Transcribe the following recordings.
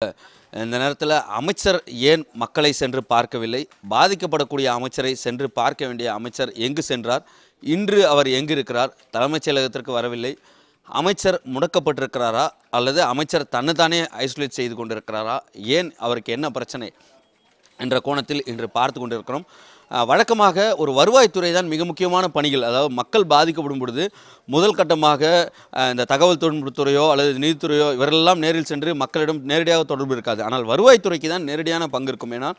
இந்த நேரத்தில் அமைச்சர் ஏன் மக்களை சென்று பார்க்கவில்லை? பாதிக்கப்படக்கூடிய அமைச்சரை சென்று பார்க்க வேண்டிய அமைச்சர் எங்கு சென்றார்? இன்று அவர் எங்கு இருக்கிறார்? தலைமைச் செயலகத்திற்கு வரவில்லை. அமைச்சர் முடக்கப்பட்டிருக்கிறாரா அல்லது அமைச்சர் தன்னைத்தானே ஐசோலேட் செய்து கொண்டிருக்கிறாரா? ஏன் அவருக்கு என்ன பிரச்சனை என்ற கோணத்தில் இன்று பார்த்து கொண்டிருக்கிறோம். வழக்கமாக ஒரு வருவாய்த்துறை தான் மிக முக்கியமான பணிகள், அதாவது மக்கள் பாதிக்கப்படும் பொழுது முதல் கட்டமாக இந்த தகவல் தொழில்நுட்பத்துறையோ அல்லது நீதித்துறையோ இவரெல்லாம் நேரில் சென்று மக்களிடம் நேரடியாக தொடர்பு இருக்காது. ஆனால் வருவாய்த்துறைக்கு தான் நேரடியான பங்கு இருக்கும். ஏன்னா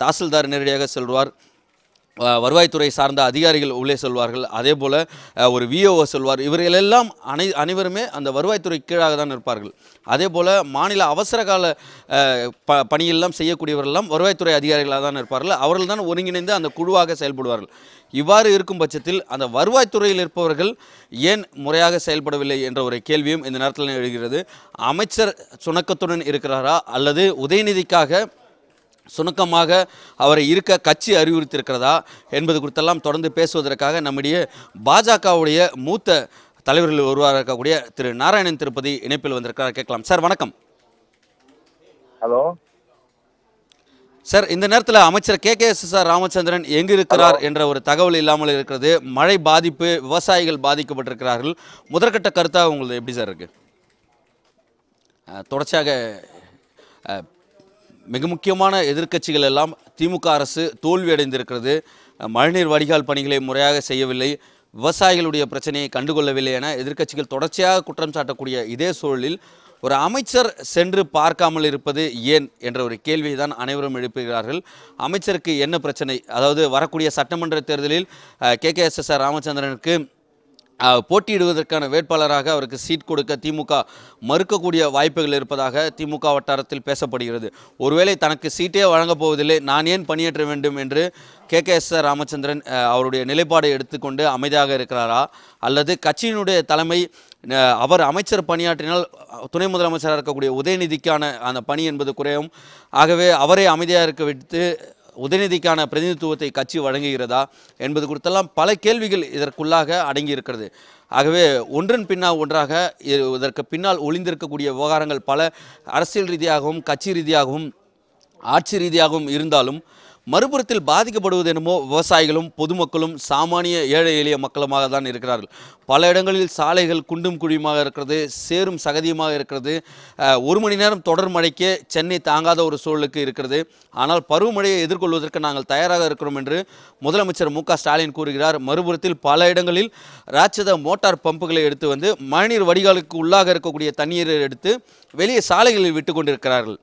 தாசில்தார் நேரடியாக செல்வார், வருவாய்த்துறை சார்ந்த அதிகாரிகள் உள்ளே சொல்வார்கள், அதே போல் ஒரு விஓஓ சொல்வார். இவர்களெல்லாம் அனைவருமே அந்த வருவாய்த்துறை கீழாக தான் இருப்பார்கள். அதே போல் மாநில அவசர கால பணியெல்லாம் செய்யக்கூடியவர்களெல்லாம் வருவாய்த்துறை அதிகாரிகளாக தான் இருப்பார்கள். அவர்கள் தான் ஒருங்கிணைந்து அந்த குழுவாக செயல்படுவார்கள். இவ்வாறு இருக்கும் பட்சத்தில் அந்த வருவாய்த்துறையில் இருப்பவர்கள் ஏன் முறையாக செயல்படவில்லை என்ற ஒரு கேள்வியும் இந்த நேரத்தில் எழுகிறது. அமைச்சர் சுணக்கத்துடன் இருக்கிறாரா அல்லது உதயநிதிக்காக சுணக்கமாக அவரை இருக்க கட்சி அறிவுறுத்தியிருக்கிறதா என்பது குறித்தெல்லாம் தொடர்ந்து பேசுவதற்காக நம்முடைய பாஜகவுடைய மூத்த தலைவர்கள் ஒருவராக இருக்கக்கூடிய திரு நாராயணன் திருப்பதி இணைப்பில் வந்திருக்கிறார். கேட்கலாம். சார் வணக்கம். ஹலோ சார், இந்த நேரத்தில் அமைச்சர் KKSSR ராமச்சந்திரன் எங்கு இருக்கிறார் என்ற ஒரு தகவல் இல்லாமல் இருக்கிறது. மழை பாதிப்பு, விவசாயிகள் பாதிக்கப்பட்டிருக்கிறார்கள். முதற்கட்ட கருத்தாக உங்களுக்கு எப்படி சார் இருக்கு? தொடர்ச்சியாக மிக முக்கியமான எதிர்க்கட்சிகள் எல்லாம் திமுக அரசு தோல்வியடைந்திருக்கிறது, மழைநீர் வடிகால் பணிகளை முறையாக செய்யவில்லை, விவசாயிகளுடைய பிரச்சனையை கண்டுகொள்ளவில்லை என எதிர்க்கட்சிகள் தொடர்ச்சியாக குற்றம் சாட்டக்கூடிய இதே சூழலில் ஒரு அமைச்சர் சென்று பார்க்காமல் இருப்பது ஏன் என்ற ஒரு கேள்வியை தான் அனைவரும் எழுப்புகிறார்கள். அமைச்சருக்கு என்ன பிரச்சனை? அதாவது வரக்கூடிய சட்டமன்ற தேர்தலில் KKSSR ராமச்சந்திரனுக்கு போட்டியிடுவதற்கான வேட்பாளராக அவருக்கு சீட் கொடுக்க திமுக மறுக்கக்கூடிய வாய்ப்புகள் இருப்பதாக திமுக வட்டாரத்தில் பேசப்படுகிறது. ஒருவேளை தனக்கு சீட்டே வழங்கப் போவதில்லை, நான் ஏன் பணியாற்ற வேண்டும் என்று KKSSR ராமச்சந்திரன் அவருடைய நிலைப்பாடை எடுத்துக்கொண்டு அமைதியாக இருக்கிறாரா அல்லது கட்சியினுடைய தலைமை அவர் அமைச்சர் பணியாற்றினால் துணை முதலமைச்சராக இருக்கக்கூடிய உதயநிதிக்கான அந்த பணி என்பது குறையும், ஆகவே அவரை அமைதியாக இருக்க விட்டு உதயநிதிக்கான பிரதிநிதித்துவத்தை கட்சி வழங்குகிறதா என்பது குறித்தெல்லாம் பல கேள்விகள் இதற்குள்ளாக அடங்கி இருக்கிறது. ஆகவே ஒன்றன் பின்னால் ஒன்றாக இதற்கு பின்னால் ஒளிந்திருக்கக்கூடிய விவகாரங்கள் பல அரசியல் ரீதியாகவும் கட்சி ரீதியாகவும் ஆட்சி ரீதியாகவும் இருந்தாலும் மறுபுறத்தில் பாதிக்கப்படுவது என்னமோ விவசாயிகளும் பொதுமக்களும் சாமானிய ஏழை எளிய மக்களுமாக தான் இருக்கிறார்கள். பல இடங்களில் சாலைகள் குண்டும் குழியுமாக இருக்கிறது, சேரும் சகதியுமாக இருக்கிறது. ஒரு மணி நேரம் தொடர் மழைக்கே சென்னை தாங்காத ஒரு சூழலுக்கு இருக்கிறது. ஆனால் பருவமழையை எதிர்கொள்வதற்கு நாங்கள் தயாராக இருக்கிறோம் என்று முதலமைச்சர் MK ஸ்டாலின் கூறுகிறார். மறுபுறத்தில் பல இடங்களில் ராட்சத மோட்டார் பம்புகளை எடுத்து வந்து மழைநீர் வடிகாலுக்கு உள்ளாக இருக்கக்கூடிய தண்ணீரை எடுத்து வெளியே சாலைகளில் விட்டு கொண்டிருக்கிறார்கள்.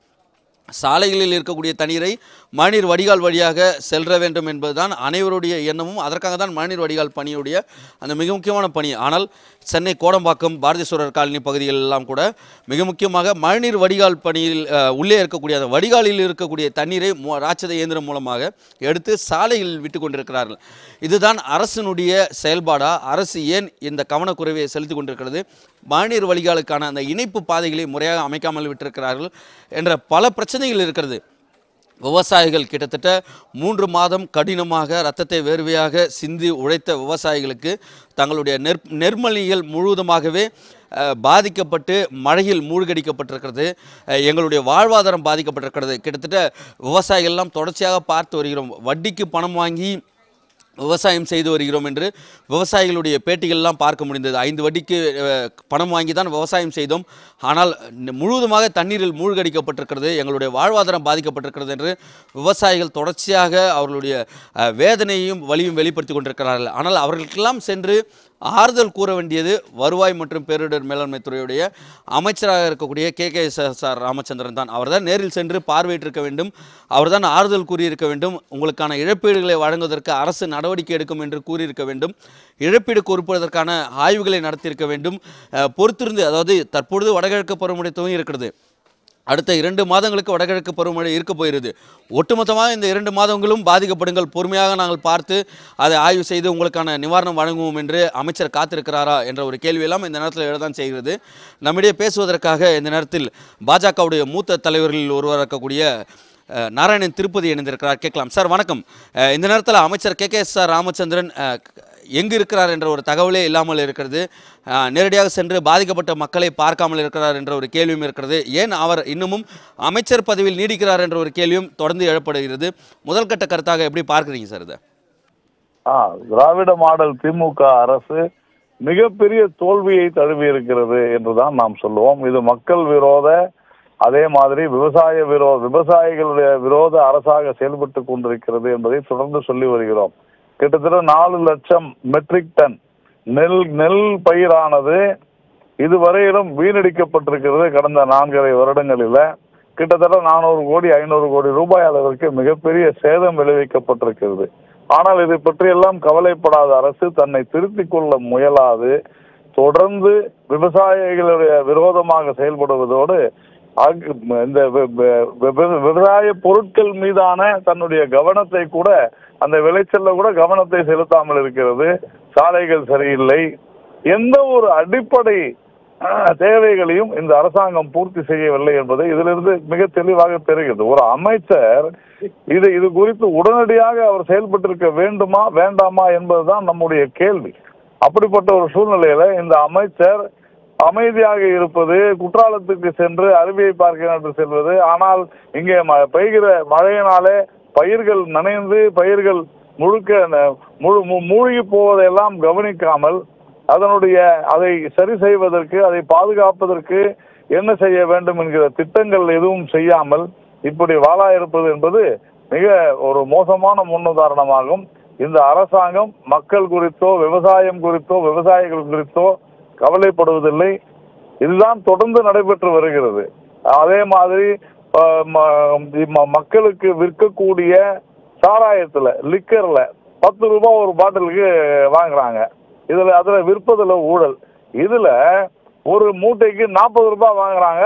சாலைகளில் இருக்கக்கூடிய தண்ணீரை மழைநீர் வடிகால் வழியாக செல்ல வேண்டும் என்பதுதான் அனைவருடைய எண்ணமும். அதற்காக தான் மழைநீர் வடிகால் பணியுடைய அந்த மிக முக்கியமான பணி. ஆனால் சென்னை கோடம்பாக்கம், பாரதீஸ்வரர் காலனி பகுதிகள் எல்லாம் கூட மிக முக்கியமாக மழைநீர் வடிகால் பணியில் உள்ளே இருக்கக்கூடிய அந்த வடிகாலில் இருக்கக்கூடிய தண்ணீரை ராட்சத இயந்திரம் மூலமாக எடுத்து சாலைகளில் விட்டு கொண்டிருக்கிறார்கள். இதுதான் அரசினுடைய செயல்பாடா? அரசு ஏன் இந்த கவனக்குறைவை செலுத்தி கொண்டிருக்கிறது? மழைநீர் வடிகாலுக்கான அந்த இணைப்பு பாதைகளை முறையாக அமைக்காமல் விட்டிருக்கிறார்கள் என்ற பல பிரச்சனைகள் இருக்கிறது. விவசாயிகள் கிட்டத்தட்ட 3 மாதம் கடினமாக இரத்தத்தை வேர்வையாக சிந்தி உழைத்த விவசாயிகளுக்கு தங்களுடைய நெற்மணிகள் முழுவதுமாகவே பாதிக்கப்பட்டு மழையில் மூழ்கடிக்கப்பட்டிருக்கிறது. எங்களுடைய வாழ்வாதாரம் பாதிக்கப்பட்டிருக்கிறது. கிட்டத்தட்ட விவசாயிகள்லாம் தொடர்ச்சியாக பார்த்து வருகிறோம். வட்டிக்கு பணம் வாங்கி விவசாயம் செய்து வருகிறோம் என்று விவசாயிகளுடைய பேட்டிகள்லாம் பார்க்க முடிந்தது. 5 வட்டிக்கு பணம் வாங்கி தான் விவசாயம் செய்தோம், ஆனால் முழுவதுமாக தண்ணீரில் மூழ்கடிக்கப்பட்டிருக்கிறது, எங்களுடைய வாழ்வாதாரம் பாதிக்கப்பட்டிருக்கிறது என்று விவசாயிகள் தொடர்ச்சியாக அவர்களுடைய வேதனையையும் வலியும் வெளிப்படுத்தி கொண்டிருக்கிறார்கள். ஆனால் அவர்களுக்கெல்லாம் சென்று ஆறுதல் கூற வேண்டியது வருவாய் மற்றும் பேரிடர் மேலாண்மை துறையுடைய அமைச்சராக இருக்கக்கூடிய KKSSR ராமச்சந்திரன் தான். அவர்தான் நேரில் சென்று பார்வையிட்டிருக்க வேண்டும், அவர்தான் ஆறுதல் கூறியிருக்க வேண்டும். உங்களுக்கான இழப்பீடுகளை வழங்குவதற்கு அரசு நடவடிக்கை எடுக்கும் என்று கூறியிருக்க வேண்டும். இழப்பீடு கொடுப்பதற்கான ஆய்வுகளை நடத்தியிருக்க வேண்டும். பொறுத்திருந்து, அதாவது தற்பொழுது வடகிழக்கு பருவமழை துவங்கி இருக்கிறது, அடுத்த 2 மாதங்களுக்கு வடகிழக்கு பருவமழை இருக்க போகிறது. ஒட்டுமொத்தமாக இந்த 2 மாதங்களும் பாதிக்கப்படுங்கள், பொறுமையாக நாங்கள் பார்த்து அதை ஆய்வு செய்து உங்களுக்கான நிவாரணம் வழங்குவோம் என்று அமைச்சர் காத்திருக்கிறாரா என்ற ஒரு கேள்வியெல்லாம் இந்த நேரத்தில் எழதான் செய்கிறது. நம்மிடையே பேசுவதற்காக இந்த நேரத்தில் பாஜகவுடைய மூத்த தலைவர்களில் ஒருவராக இருக்கக்கூடிய நாராயணன் திருப்பதி இணைந்திருக்கிறார். கேட்கலாம். சார் வணக்கம். இந்த நேரத்தில் அமைச்சர் KKSSR ராமச்சந்திரன் எங்கு இருக்கிறார் என்ற ஒரு தகவலே இல்லாமல் இருக்கிறது. நேரடியாக சென்று பாதிக்கப்பட்ட மக்களை பார்க்காமல் இருக்கிறார் என்ற ஒரு கேள்வியும் இருக்கிறது. ஏன் அவர் இன்னமும் அமைச்சர் பதவியில் நீடிக்கிறார் என்ற ஒரு கேள்வியும் தொடர்ந்து எழப்படுகிறது. முதல் கட்ட கருத்தாக எப்படி பார்க்குறீங்க சார் இதை? திராவிட மாடல் திமுக அரசு மிகப்பெரிய தோல்வியை தழுவி இருக்கிறது என்றுதான் நாம் சொல்லுவோம். இது மக்கள் விரோத, அதே மாதிரி விவசாயிகளுடைய விரோத அரசாக செயல்பட்டு கொண்டிருக்கிறது என்பதை தொடர்ந்து சொல்லி வருகிறோம். கிட்டத்தட்ட 4 லட்சம் மெட்ரிக் டன் நெல் பயிரானது இதுவரையிலும் வீணடிக்கப்பட்டிருக்கிறது. கடந்த 4.5 வருடங்களில் கிட்டத்தட்ட 400 கோடி 500 கோடி ரூபாய் அளவிற்கு மிகப்பெரிய சேதம் விளைவிக்கப்பட்டிருக்கிறது. ஆனால் இதை பற்றியெல்லாம் கவலைப்படாத அரசு தன்னை திருத்திக் கொள்ள முயலாது தொடர்ந்து விவசாயிகளுடைய விரோதமாக செயல்படுவதோடு இந்த விவசாய பொருட்கள் மீதான தன்னுடைய கவனத்தை கூட, அந்த விளைச்சல்ல கூட கவனத்தை செலுத்தாமல் இருக்கிறது. சாலைகள் சரியில்லை. எந்த ஒரு அடிப்படை தேவைகளையும் இந்த அரசாங்கம் பூர்த்தி செய்யவில்லை என்பதை இதிலிருந்து மிக தெளிவாக தெரிகிறது. ஒரு அமைச்சர் இது குறித்து உடனடியாக அவர் செயல்பட்டிருக்க வேண்டுமா வேண்டாமா என்பதுதான் நம்முடைய கேள்வி. அப்படிப்பட்ட ஒரு சூழ்நிலையில இந்த அமைச்சர் அமைதியாக இருப்பது, குற்றாலத்துக்கு சென்று அருவியை பார்க்க என்று செல்வது, ஆனால் இங்கே பெய்கிற மழையினாலே பயிர்கள் நனைந்து பயிர்கள் மூழ்கி போவதையெல்லாம் கவனிக்காமல் அதை சரி செய்வதற்கு, அதை பாதுகாப்பதற்கு என்ன செய்ய வேண்டும் என்கிற திட்டங்கள் எதுவும் செய்யாமல் இப்படி வாழா இருப்பது என்பது மிக ஒரு மோசமான முன்னுதாரணமாகும். இந்த அரசாங்கம் மக்கள் குறித்தோ விவசாயம் குறித்தோ விவசாயிகள் குறித்தோ கவலைப்படுவதில்லை. இதுதான் தொடர்ந்து நடைபெற்று வருகிறது. அதே மாதிரி மக்களுக்கு விற்கக்கூடிய சாராயத்துல, லிக்கர்ல 10 ரூபாய் ஒரு பாட்டிலுக்கு வாங்குறாங்க. அதுல விற்பதுல ஊழல். இதுல ஒரு மூட்டைக்கு 40 ரூபாய் வாங்குறாங்க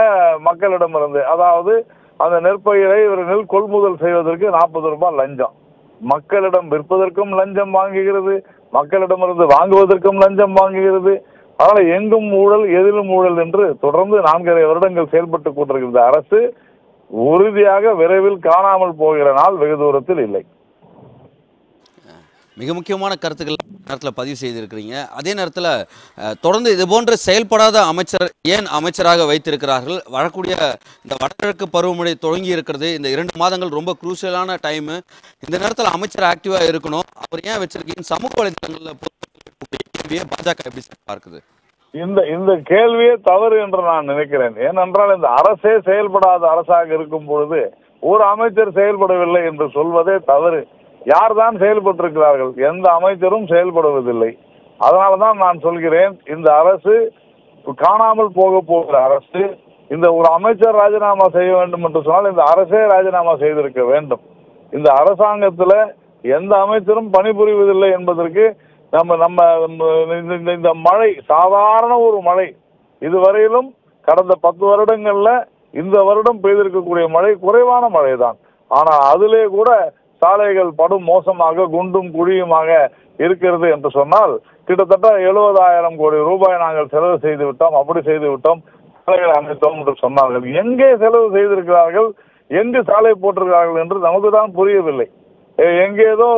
மக்களிடமிருந்து. அதாவது அந்த நெற்பயிரை நெல் கொள்முதல் செய்வதற்கு 40 ரூபாய் லஞ்சம். மக்களிடம் விற்பதற்கும் லஞ்சம் வாங்குகிறது, மக்களிடமிருந்து வாங்குவதற்கும் லஞ்சம் வாங்குகிறது. அதனால எங்கும் ஊழல், எதிலும் ஊழல் என்று தொடர்ந்து 4.5 வருடங்கள் செயல்பட்டுக் கொண்டிருக்கிற அரசு உறுதியாக விரைவில் காணாமல் போகிற நாள் வெகு தூரத்தில் இல்லை. மிக முக்கியமான கருத்துக்கள் நேரத்தில் பதிவு செய்திருக்கிறீங்க. அதே நேரத்தில் தொடர்ந்து இது போன்ற செயல்படாத அமைச்சர் ஏன் அமைச்சராக வைத்திருக்கிறார்கள்? வரக்கூடிய இந்த வடகிழக்கு பருவமழை தொடங்கி இருக்கிறது. இந்த 2 மாதங்கள் ரொம்ப குரூசியலான டைமு. இந்த நேரத்தில் அமைச்சர் ஆக்டிவாக இருக்கணும். அவர் ஏன் வச்சிருக்கீங்க? சமூக வலைதளங்களில் பாஜக எப்படி பார்க்குது? இந்த கேள்வியே தவறு என்று நான் நினைக்கிறேன். ஏனென்றால் இந்த அரசே செயல்படாத அரசாக இருக்கும் பொழுது ஒரு அமைச்சர் செயல்படவில்லை என்று சொல்வதே தவறு. யார்தான் செயல்பட்டிருக்கிறார்கள்? எந்த அமைச்சரும் செயல்படுவதில்லை. அதனாலதான் நான் சொல்கிறேன், இந்த அரசு காணாமல் போகிற அரசு. இந்த ஒரு அமைச்சர் ராஜினாமா செய்ய வேண்டும் என்று சொன்னால் இந்த அரசே ராஜினாமா செய்திருக்க வேண்டும். இந்த அரசாங்கத்துல எந்த அமைச்சரும் பணிபுரிவதில்லை என்பதற்கு இந்த மழை, சாதாரண ஒரு மழை, இதுவரையிலும் கடந்த 10 வருடங்கள்ல இந்த வருடம் பெய்திருக்கக்கூடிய மழை குறைவான மழை தான். ஆனா அதிலே கூட சாலைகள் படும் மோசமாக குண்டும் குழியுமாக இருக்கிறது என்று சொன்னால் கிட்டத்தட்ட 70,000 கோடி ரூபாய் நாங்கள் செலவு செய்து விட்டோம், அப்படி செய்து விட்டோம், சாலைகளை அமைத்தோம் என்று சொன்னார்கள். எங்கே செலவு செய்திருக்கிறார்கள், எங்கு சாலை போட்டிருக்கிறார்கள் என்று நமக்குதான் புரியவில்லை. எங்கேதோ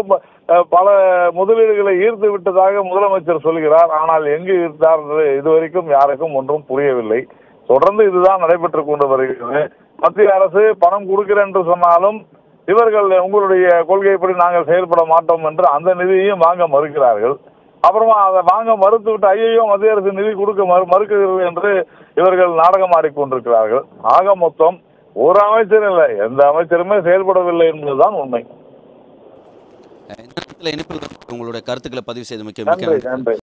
பல முதலீடுகளை ஈர்த்து விட்டதாக முதலமைச்சர் சொல்கிறார். ஆனால் எங்கு ஈர்த்தார் இதுவரைக்கும் யாருக்கும் ஒன்றும் புரியவில்லை. தொடர்ந்து இதுதான் நடைபெற்றுக் கொண்டு வருகிறது. மத்திய அரசு பணம் கொடுக்கிறேன் என்று சொன்னாலும் இவர்கள் உங்களுடைய கொள்கைப்படி நாங்கள் செயல்பட மாட்டோம் என்று அந்த நிதியையும் வாங்க மறுக்கிறார்கள். அப்புறமா அதை வாங்க மறுத்துவிட்டு ஐயோ மத்திய அரசு நிதி கொடுக்க மறுக்கிறது என்று இவர்கள் நாடகம் ஆடிக்கொண்டிருக்கிறார்கள். ஆக மொத்தம் ஒரு அமைச்சர் இல்லை, எந்த அமைச்சருமே செயல்படவில்லை என்பதுதான் உண்மை. உங்களுடைய கருத்துக்களை பதிவு செய்து மிக்க